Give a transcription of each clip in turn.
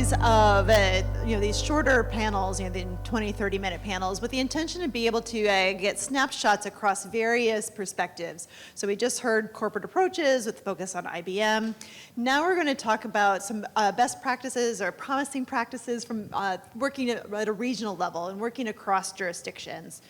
series of these shorter panels, the 20, 30-minute panels, with the intention to be able to get snapshots across various perspectives. So we just heard corporate approaches with focus on IBM. Now we're going to talk about some best practices or promising practices from working at a regional level and working across jurisdictions.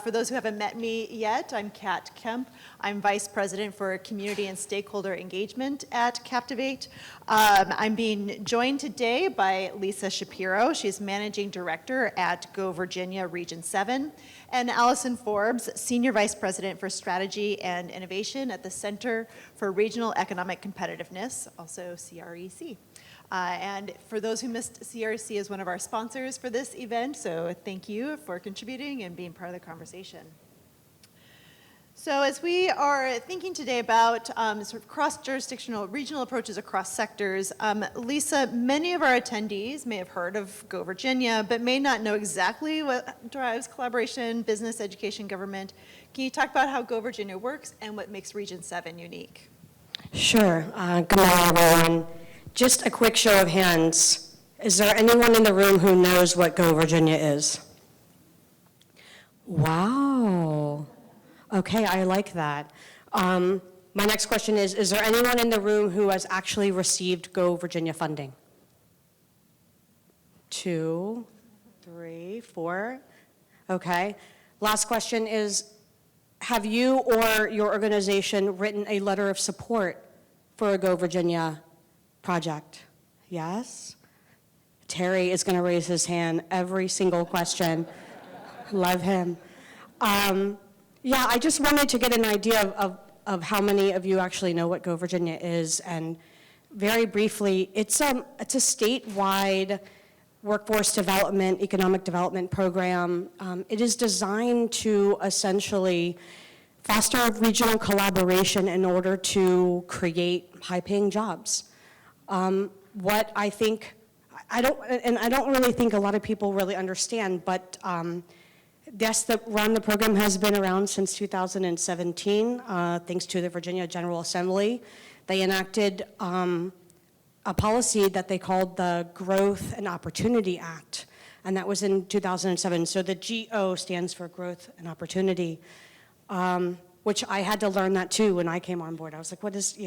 For those who haven't met me yet, I'm Kat Kemp. I'm Vice President for Community and Stakeholder Engagement at Kaptivate. I'm being joined today by Lisa Shapiro. She's Managing Director at Go Virginia Region 7, and Allison Forbes, Senior Vice President for Strategy and Innovation at the Center for Regional Economic Competitiveness, also CREC. And for those who missed, CRC is one of our sponsors for this event, so thank you for contributing and being part of the conversation. So as we are thinking today about sort of cross-jurisdictional regional approaches across sectors, Lisa, many of our attendees may have heard of Go Virginia, but may not know exactly what drives collaboration, business, education, government. Can you talk about how Go Virginia works and what makes Region 7 unique? Sure. Good morning, everyone. Just a quick show of hands. Is there anyone in the room who knows what Go Virginia is? Wow. Okay, I like that. My next question is there anyone in the room who has actually received Go Virginia funding? 2, 3, 4. Okay. Last question is, have you or your organization written a letter of support for a Go Virginia project? Yes? Terry is going to raise his hand every single question. Love him. Yeah, I just wanted to get an idea of how many of you actually know what Go Virginia is, and very briefly, it's a statewide workforce development, economic development program. It is designed to essentially foster regional collaboration in order to create high-paying jobs. What I think, I don't really think a lot of people really understand, but yes, the program has been around since 2017, thanks to the Virginia General Assembly. They enacted a policy that they called the Growth and Opportunity Act, and that was in 2007. So the GO stands for Growth and Opportunity, which I had to learn that too when I came on board. I was like, what is,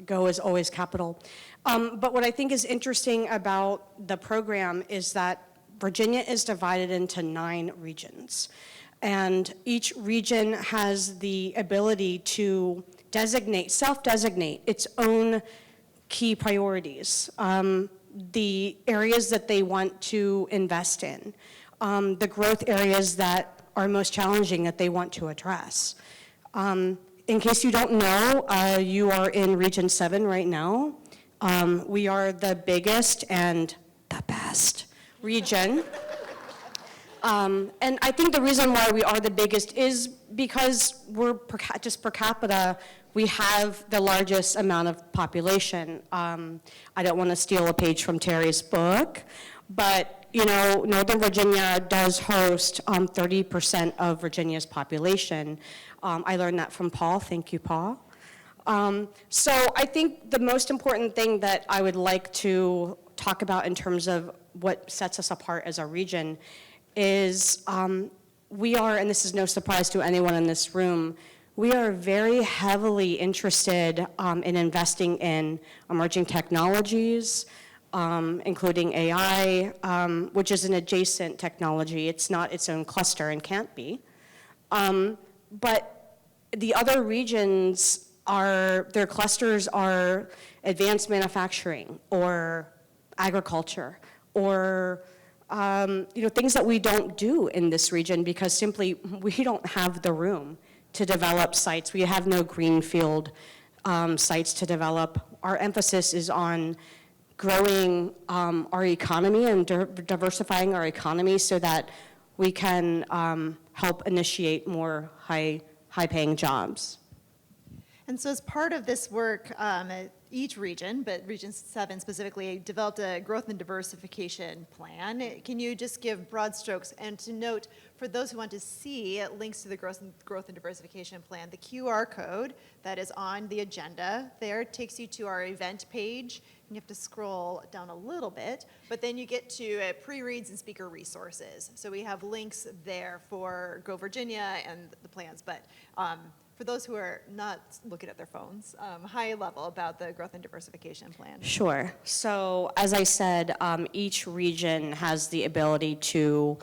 Go is always capital. But what I think is interesting about the program is that Virginia is divided into 9 regions. And each region has the ability to self-designate its own key priorities, the areas that they want to invest in, the growth areas that are most challenging that they want to address. In case you don't know, you are in Region 7 right now. We are the biggest and the best region. And I think the reason why we are the biggest is because we're just per capita, we have the largest amount of population. I don't want to steal a page from Terry's book, but Northern Virginia does host 30% of Virginia's population. I learned that from Paul. Thank you, Paul. So I think the most important thing that I would like to talk about in terms of what sets us apart as a region is we are, and this is no surprise to anyone in this room, we are very heavily interested in investing in emerging technologies, including AI, which is an adjacent technology. It's not its own cluster and can't be. But the other regions their clusters are advanced manufacturing or agriculture or things that we don't do in this region because simply we don't have the room to develop sites. We have no greenfield sites to develop. Our emphasis is on growing our economy and diversifying our economy so that we can help initiate more high-paying jobs. And so as part of this work, each region, but Region 7 specifically, developed a growth and diversification plan. Can you just give broad strokes? And to note, for those who want to see links to the growth and diversification plan, the QR code that is on the agenda there takes you to our event page You have to scroll down a little bit, but then you get to pre-reads and speaker resources. So we have links there for Go Virginia and the plans, but for those who are not looking at their phones, high level about the growth and diversification plan. Sure. So as I said, each region has the ability to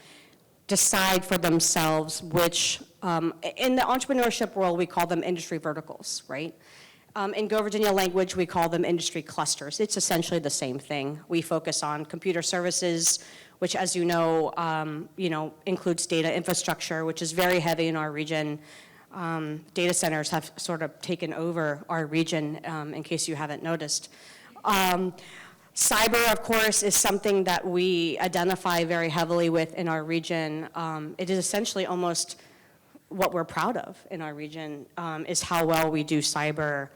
decide for themselves which, in the entrepreneurship world, we call them industry verticals, right? In Go Virginia language, we call them industry clusters. It's essentially the same thing. We focus on computer services, which, as you know, includes data infrastructure, which is very heavy in our region. Data centers have sort of taken over our region, in case you haven't noticed. Cyber, of course, is something that we identify very heavily with in our region. It is essentially almost what we're proud of in our region, is how well we do cyber,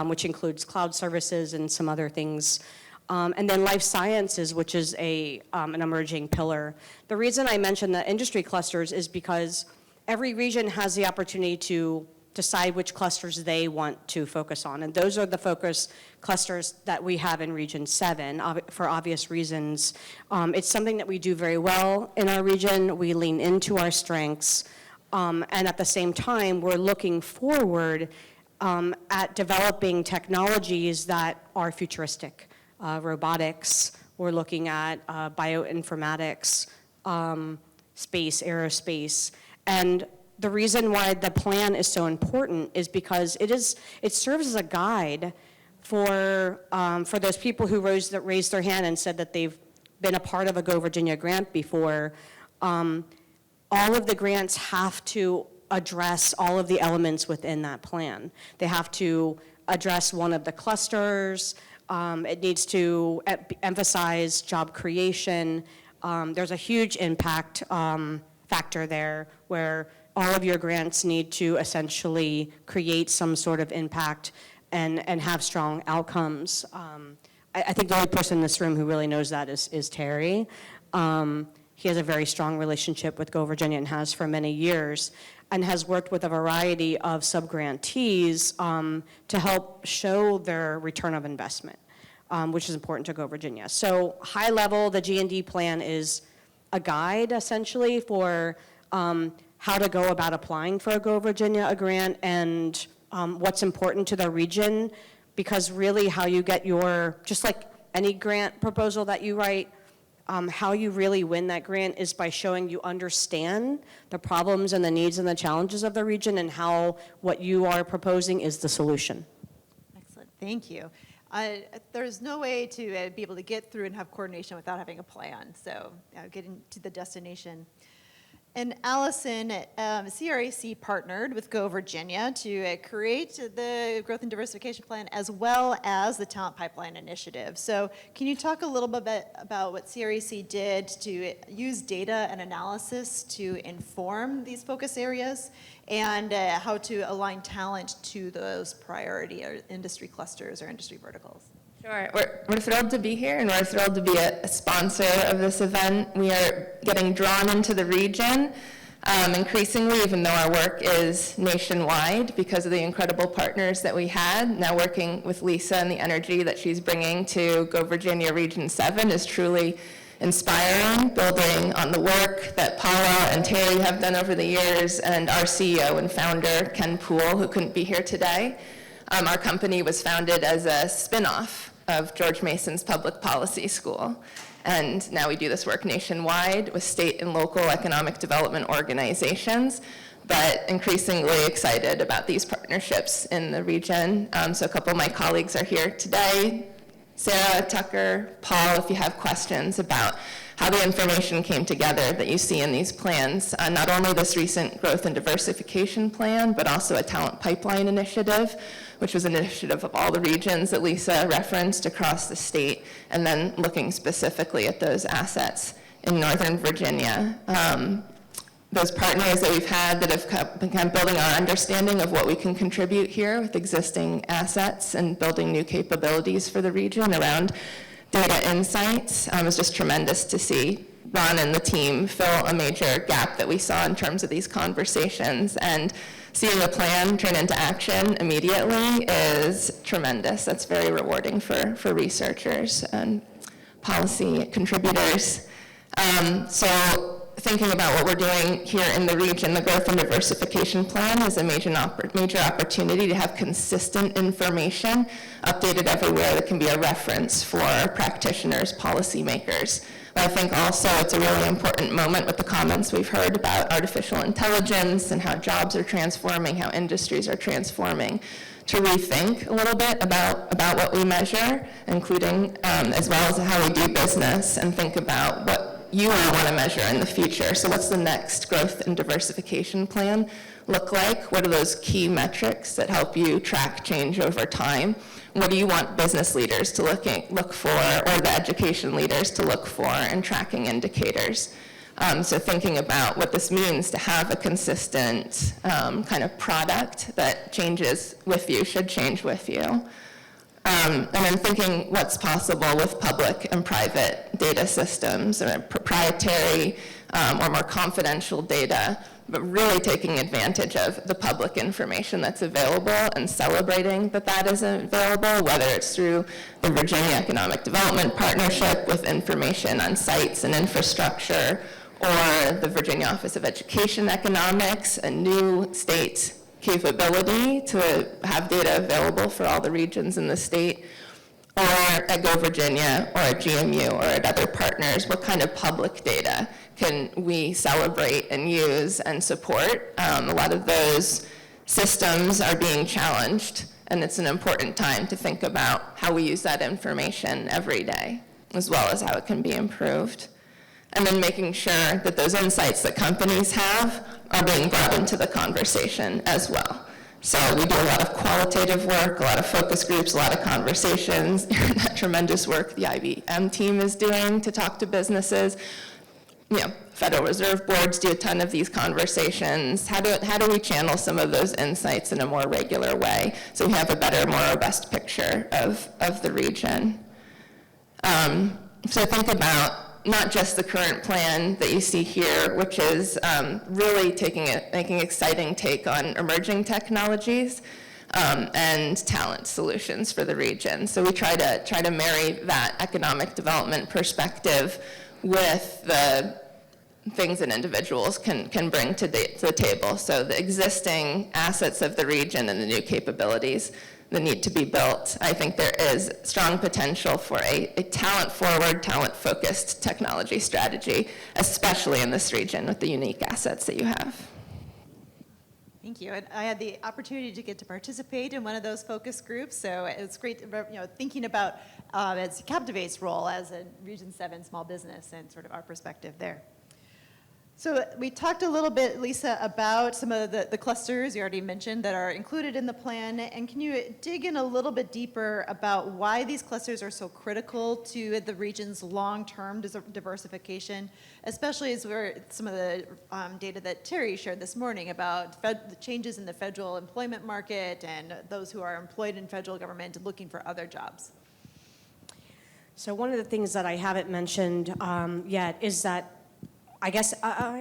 which includes cloud services and some other things. And then life sciences, which is an emerging pillar. The reason I mention the industry clusters is because every region has the opportunity to decide which clusters they want to focus on. And those are the focus clusters that we have in Region 7 for obvious reasons. It's something that we do very well in our region. We lean into our strengths. And at the same time, we're looking forward at developing technologies that are futuristic. Robotics, we're looking at bioinformatics, space, aerospace. And the reason why the plan is so important is because it serves as a guide for those people who raised their hand and said that they've been a part of a Go Virginia grant before. All of the grants have to address all of the elements within that plan. They have to address one of the clusters. It needs to emphasize job creation. There's a huge impact factor there where all of your grants need to essentially create some sort of impact and have strong outcomes. I think the only person in this room who really knows that is Terry. He has a very strong relationship with Go Virginia and has for many years, and has worked with a variety of sub-grantees to help show their return of investment, which is important to Go Virginia. So high level, the G&D plan is a guide essentially for how to go about applying for a Go Virginia grant and what's important to the region, because really how you get just like any grant proposal that you write, how you really win that grant is by showing you understand the problems and the needs and the challenges of the region and how what you are proposing is the solution. Excellent, thank you. There's no way to be able to get through and have coordination without having a plan, so getting to the destination. And Allison at CRAC partnered with Go Virginia to create the Growth and Diversification Plan as well as the Talent Pipeline Initiative. So can you talk a little bit about what CRAC did to use data and analysis to inform these focus areas and how to align talent to those priority or industry clusters or industry verticals? Sure. We're thrilled to be here, and we're thrilled to be a sponsor of this event. We are getting drawn into the region increasingly, even though our work is nationwide, because of the incredible partners that we had. Now working with Lisa and the energy that she's bringing to Go Virginia Region 7 is truly inspiring, building on the work that Paula and Terry have done over the years, and our CEO and founder, Ken Poole, who couldn't be here today. Our company was founded as a spin-off of George Mason's Public Policy School. And now we do this work nationwide with state and local economic development organizations, but increasingly excited about these partnerships in the region. So a couple of my colleagues are here today. Sarah, Tucker, Paul, if you have questions about how the information came together that you see in these plans, not only this recent growth and diversification plan, but also a talent pipeline initiative, which was an initiative of all the regions that Lisa referenced across the state, and then looking specifically at those assets in Northern Virginia. Those partners that we've had that have begun building our understanding of what we can contribute here with existing assets and building new capabilities for the region around data insights. It was just tremendous to see Ron and the team fill a major gap that we saw in terms of these conversations. And seeing a plan turn into action immediately is tremendous. That's very rewarding for researchers and policy contributors. So thinking about what we're doing here in the region, the Growth and Diversification Plan is a major opportunity to have consistent information updated everywhere that can be a reference for practitioners, policymakers. But I think also it's a really important moment with the comments we've heard about artificial intelligence and how jobs are transforming, how industries are transforming, to rethink a little bit about what we measure, including as well as how we do business, and think about what you want to measure in the future. So what's the next growth and diversification plan look like? What are those key metrics that help you track change over time? What do you want business leaders to look for, or the education leaders to look for in tracking indicators? So thinking about what this means to have a consistent kind of product that changes with you, should change with you. And then thinking what's possible with public and private data systems, or proprietary or more confidential data, but really taking advantage of the public information that's available and celebrating that is available, whether it's through the Virginia Economic Development Partnership with information on sites and infrastructure, or the Virginia Office of Education Economics, a new state capability to have data available for all the regions in the state, or at GoVirginia, or at GMU, or at other partners, what kind of public data can we celebrate and use and support? A lot of those systems are being challenged, and it's an important time to think about how we use that information every day, as well as how it can be improved. And then making sure that those insights that companies have are being brought into the conversation as well. So we do a lot of qualitative work, a lot of focus groups, a lot of conversations, that tremendous work the IBM team is doing to talk to businesses. Federal Reserve boards do a ton of these conversations. How do we channel some of those insights in a more regular way so we have a better, more robust picture of the region? So think about not just the current plan that you see here, which is really making an exciting take on emerging technologies and talent solutions for the region. So we try to marry that economic development perspective with the things that individuals can bring to the table. So the existing assets of the region and the new capabilities that need to be built. I think there is strong potential for a talent-forward, talent-focused technology strategy, especially in this region with the unique assets that you have. Thank you. And I had the opportunity to get to participate in one of those focus groups, so it's great, thinking about as Kaptivate's role as a Region 7 small business and sort of our perspective there. So we talked a little bit, Lisa, about some of the clusters you already mentioned that are included in the plan. And can you dig in a little bit deeper about why these clusters are so critical to the region's long-term diversification, especially as some of the data that Terry shared this morning about the changes in the federal employment market and those who are employed in federal government and looking for other jobs? So one of the things that I haven't mentioned yet is that, I guess,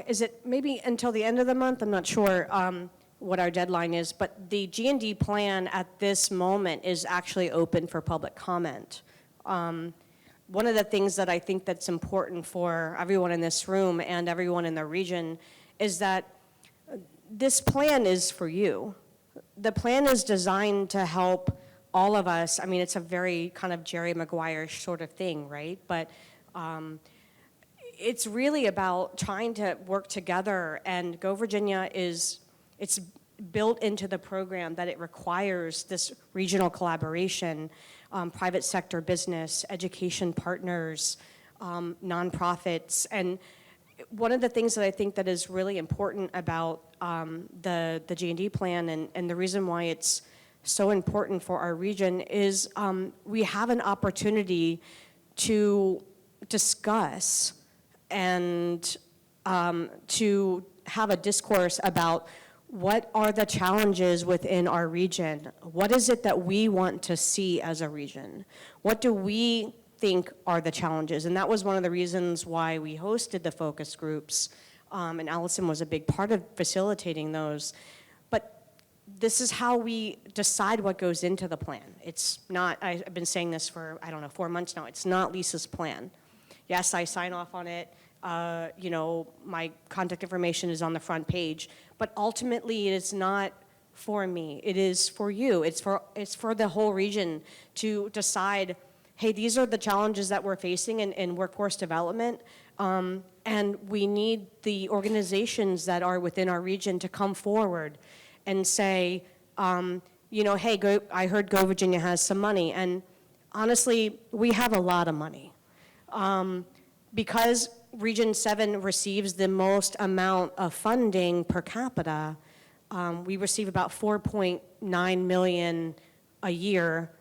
is it maybe until the end of the month? I'm not sure what our deadline is, but the G&D plan at this moment is actually open for public comment. One of the things that I think that's important for everyone in this room and everyone in the region is that this plan is for you. The plan is designed to help all of us. I mean, it's a very kind of Jerry Maguire-ish sort of thing, right? But it's really about trying to work together, and Go Virginia it's built into the program that it requires this regional collaboration, private sector business, education partners, nonprofits. And one of the things that I think that is really important about the G&D plan and the reason why it's so important for our region is we have an opportunity to discuss and to have a discourse about what are the challenges within our region? What is it that we want to see as a region? What do we think are the challenges? And that was one of the reasons why we hosted the focus groups, and Allison was a big part of facilitating those. But this is how we decide what goes into the plan. It's not, I've been saying this for, 4 months now, it's not Lisa's plan. Yes, I sign off on it, my contact information is on the front page, but ultimately it is not for me, it is for you, it's for the whole region to decide, hey, these are the challenges that we're facing in workforce development, and we need the organizations that are within our region to come forward and say, hey, I heard Go Virginia has some money, and honestly, we have a lot of money. Because Region 7 receives the most amount of funding per capita, we receive about $4.9 million a year,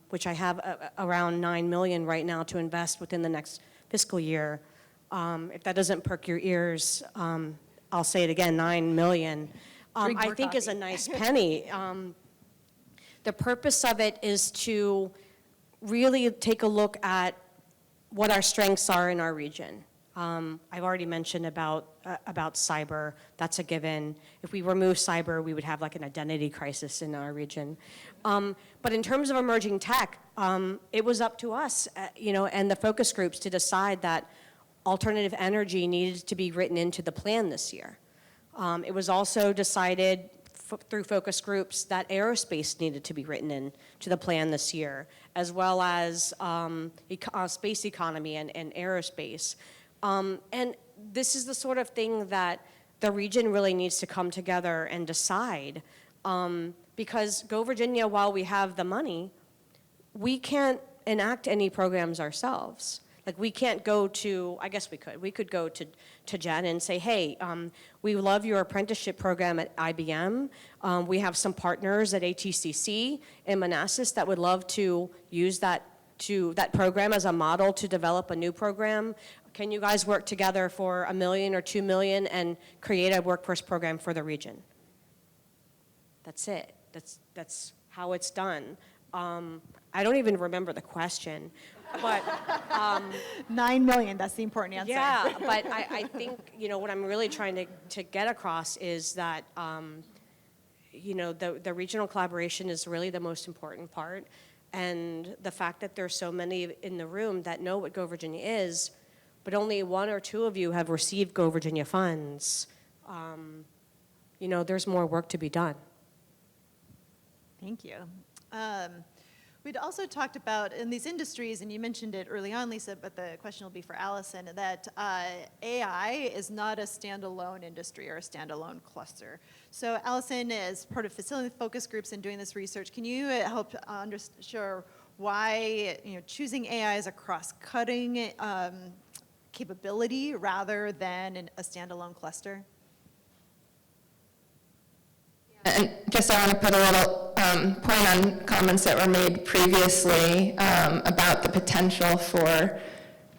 which I have around $9 million right now to invest within the next fiscal year. If that doesn't perk your ears, I'll say it again, $9 million. I think is a nice penny. The purpose of it is to really take a look at what our strengths are in our region. I've already mentioned about cyber, that's a given. If we remove cyber, we would have like an identity crisis in our region. But in terms of emerging tech, it was up to us, and the focus groups to decide that alternative energy needed to be written into the plan this year. It was also decided through focus groups that aerospace needed to be written into the plan this year, as well as space economy and aerospace. And this is the sort of thing that the region really needs to come together and decide. Because Go Virginia, while we have the money, we can't enact any programs ourselves. Like we can't go to, I guess we could. We could go to Jen and say, hey, we love your apprenticeship program at IBM. We have some partners at ATCC in Manassas that would love to use that program as a model to develop a new program. Can you guys work together for $1 million or $2 million and create a workforce program for the region? That's it. That's how it's done. I don't even remember the question, but 9 million, that's the important answer. yeah. But I think what I'm really trying to get across is that the regional collaboration is really the most important part, and the fact that there's so many in the room that know what Go Virginia is, but only 1 or 2 of you have received Go Virginia funds. There's more work to be done. Thank you. We'd also talked about in these industries, and you mentioned it early on, Lisa, but the question will be for Allison, that AI is not a standalone industry or a standalone cluster. So Allison, as part of facilitating focus groups and doing this research, can you help show why choosing AI as a cross-cutting capability rather than a standalone cluster? And just I want to put a little point on comments that were made previously about the potential for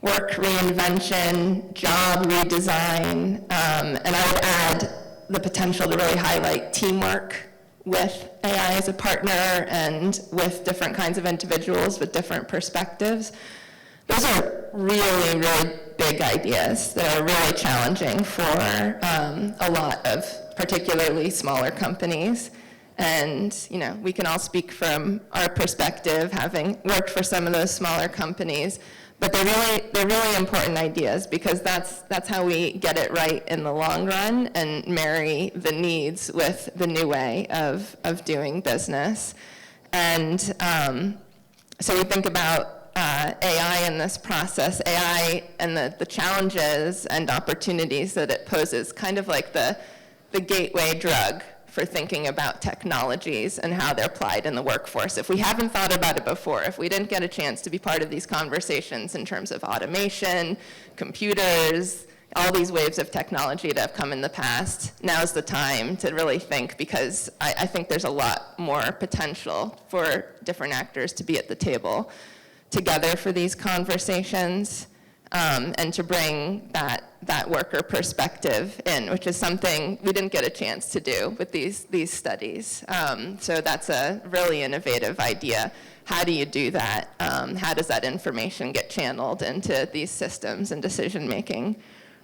work reinvention, job redesign, and I would add the potential to really highlight teamwork with AI as a partner and with different kinds of individuals with different perspectives. Those are really, really big ideas that are really challenging for a lot of particularly smaller companies. And, we can all speak from our perspective, having worked for some of those smaller companies, but they're really important ideas because that's how we get it right in the long run and marry the needs with the new way of doing business. And so we think about AI in this process, AI and the challenges and opportunities that it poses, kind of like the gateway drug for thinking about technologies and how they're applied in the workforce. If we haven't thought about it before, if we didn't get a chance to be part of these conversations in terms of automation, computers, all these waves of technology that have come in the past, now's the time to really think, because I think there's a lot more potential for different actors to be at the table together for these conversations, and to bring that worker perspective in, which is something we didn't get a chance to do with these studies. So that's a really innovative idea. How do you do that? How does that information get channeled into these systems and decision-making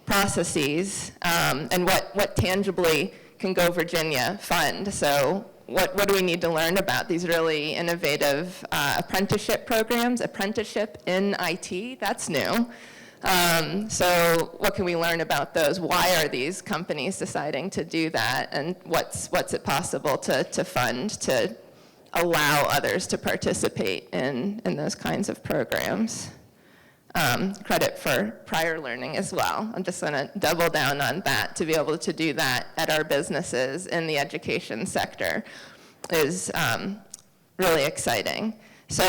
processes? And what tangibly can Go Virginia fund? So what do we need to learn about these really innovative apprenticeship programs? Apprenticeship in IT, that's new. So what can we learn about those? Why are these companies deciding to do that? And what's it possible to fund to allow others to participate in those kinds of programs? Credit for prior learning as well. I'm just going to double down on that. To be able to do that at our businesses in the education sector is really exciting. So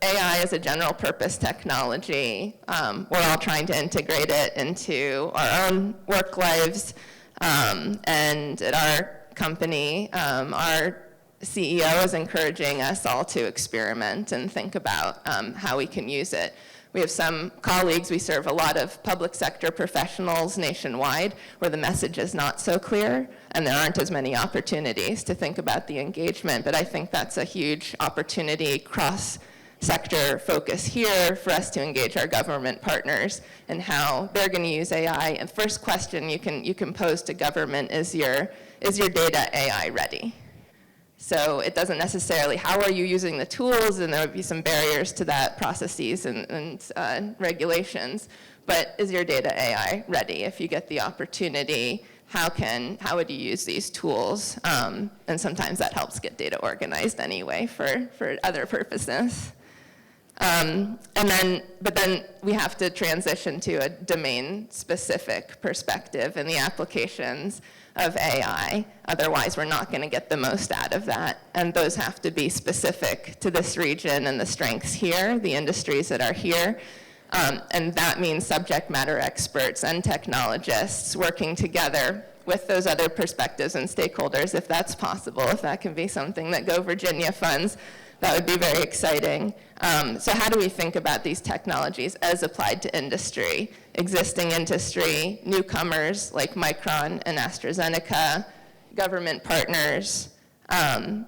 AI is a general purpose technology. We're all trying to integrate it into our own work lives. And at our company, our CEO is encouraging us all to experiment and think about how we can use it. We have some colleagues, we serve a lot of public sector professionals nationwide where the message is not so clear and there aren't as many opportunities to think about the engagement, but I think that's a huge opportunity cross-sector focus here for us to engage our government partners and how they're going to use AI. And first question you can pose to government is your data AI ready? So it doesn't necessarily, how are you using the tools, and there would be some barriers to that, processes and regulations, but is your data AI ready? If you get the opportunity, how would you use these tools? And sometimes that helps get data organized anyway for other purposes. But then we have to transition to a domain-specific perspective in the applications of AI. Otherwise, we're not going to get the most out of that. And those have to be specific to this region and the strengths here, the industries that are here. And that means subject matter experts and technologists working together with those other perspectives and stakeholders, if that's possible, if that can be something that Go Virginia funds. That would be very exciting. So how do we think about these technologies as applied to industry? Existing industry, newcomers like Micron and AstraZeneca, government partners. All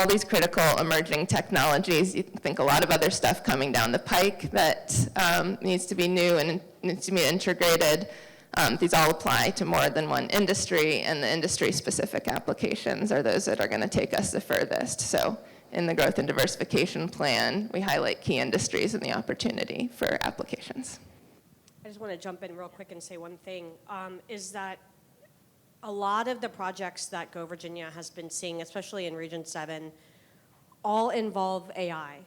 these critical emerging technologies, you think a lot of other stuff coming down the pike that needs to be new and needs to be integrated. These all apply to more than one industry, and the industry-specific applications are those that are going to take us the furthest. So in the Growth and Diversification Plan, we highlight key industries and the opportunity for applications. I just want to jump in real quick and say one thing, is that a lot of the projects that Go Virginia has been seeing, especially in Region 7, all involve AI.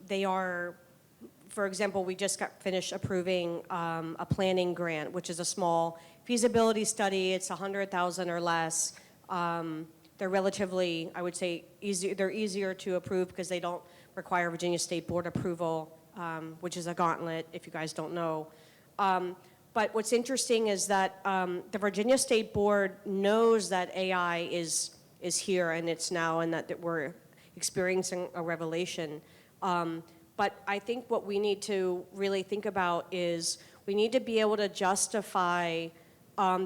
They are, for example, we just got finished approving a planning grant, which is a small feasibility study. It's 100,000 or less. They're relatively, I would say, they're easier to approve because they don't require Virginia State Board approval, which is a gauntlet, if you guys don't know. But what's interesting is that the Virginia State Board knows that AI is here and it's now, and that we're experiencing a revelation. But I think what we need to really think about is we need to be able to justify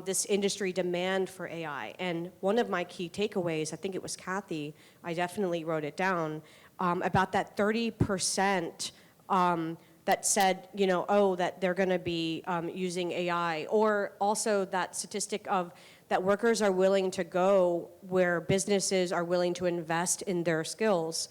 this industry demand for AI. And one of my key takeaways, I think it was Kathy, I definitely wrote it down, about that 30% that said, that they're going to be using AI, or also that statistic of that workers are willing to go where businesses are willing to invest in their skills.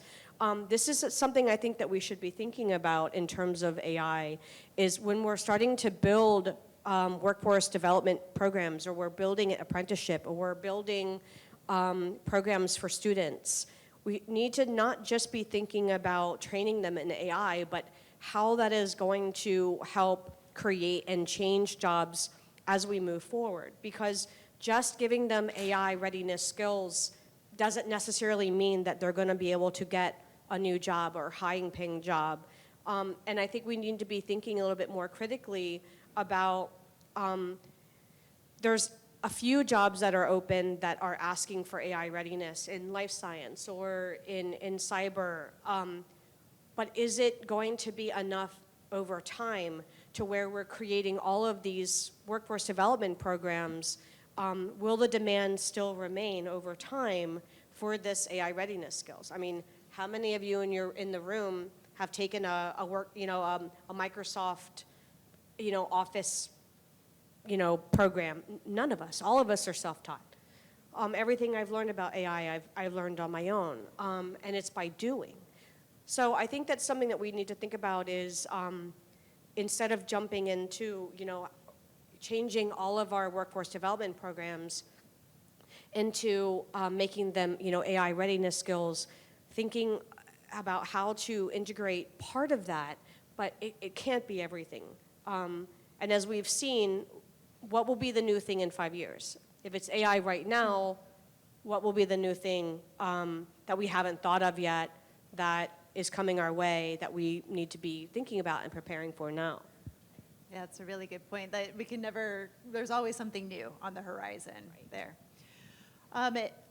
This is something I think that we should be thinking about in terms of AI, is when we're starting to build workforce development programs, or we're building an apprenticeship, or we're building programs for students. We need to not just be thinking about training them in AI, but how that is going to help create and change jobs as we move forward. Because just giving them AI readiness skills doesn't necessarily mean that they're going to be able to get a new job or high-paying job. And I think we need to be thinking a little bit more critically about, there's a few jobs that are open that are asking for AI readiness in life science or in cyber. But is it going to be enough over time to where we're creating all of these workforce development programs? Will the demand still remain over time for this AI readiness skills? I mean, how many of you in the room have taken a Microsoft, Office program. None of us. All of us are self-taught. Everything I've learned about AI, I've learned on my own, and it's by doing. So I think that's something that we need to think about is instead of jumping into, changing all of our workforce development programs into making them, AI readiness skills, thinking about how to integrate part of that, but it can't be everything. And as we've seen, what will be the new thing in 5 years? If it's AI right now, what will be the new thing that we haven't thought of yet that is coming our way that we need to be thinking about and preparing for now? Yeah, that's a really good point. That we can never, there's always something new on the horizon there.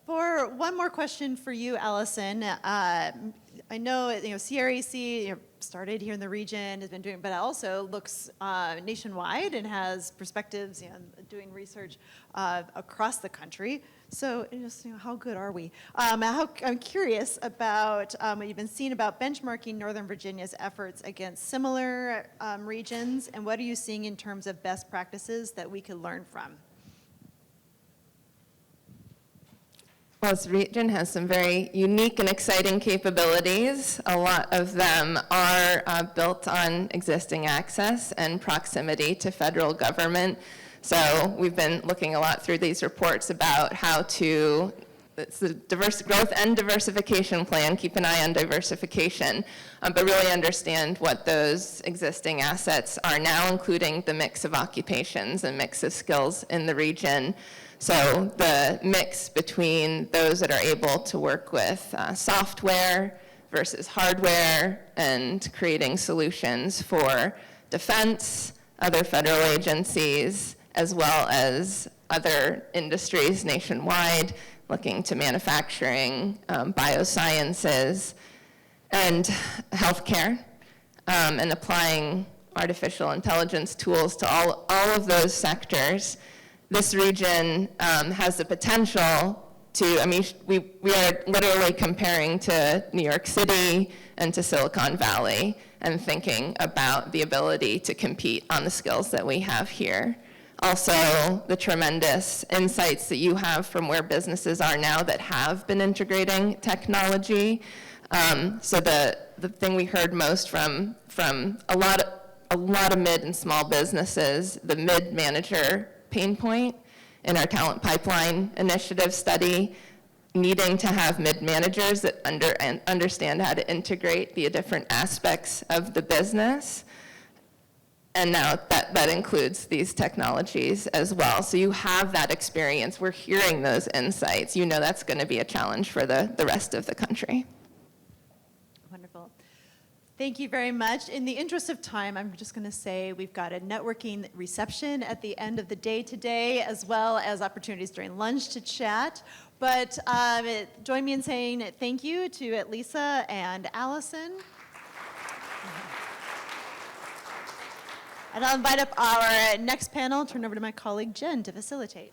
For one more question for you, Allison, I know, CREC started here in the region, has been doing, but also looks nationwide and has perspectives, doing research across the country. So, just how good are we? I'm curious about what you've been seeing about benchmarking Northern Virginia's efforts against similar regions, and what are you seeing in terms of best practices that we could learn from? Well, this region has some very unique and exciting capabilities. A lot of them are built on existing access and proximity to federal government. So we've been looking a lot through these reports about how to, it's the diverse growth and diversification plan, keep an eye on diversification, but really understand what those existing assets are now, including the mix of occupations and mix of skills in the region. So the mix between those that are able to work with software versus hardware and creating solutions for defense, other federal agencies, as well as other industries nationwide, looking to manufacturing, biosciences, and healthcare, and applying artificial intelligence tools to all of those sectors. This region has the potential to, we are literally comparing to New York City and to Silicon Valley and thinking about the ability to compete on the skills that we have here. Also, the tremendous insights that you have from where businesses are now that have been integrating technology. So the thing we heard most from a lot of mid and small businesses, the mid-manager pain point in our talent pipeline initiative study, needing to have mid-managers that understand how to integrate the different aspects of the business. And now that includes these technologies as well. So you have that experience. We're hearing those insights. That's going to be a challenge for the rest of the country. Wonderful. Thank you very much. In the interest of time, I'm just going to say we've got a networking reception at the end of the day today, as well as opportunities during lunch to chat. But join me in saying thank you to Lisa and Allison. And I'll invite up our next panel, turn over to my colleague Jen to facilitate.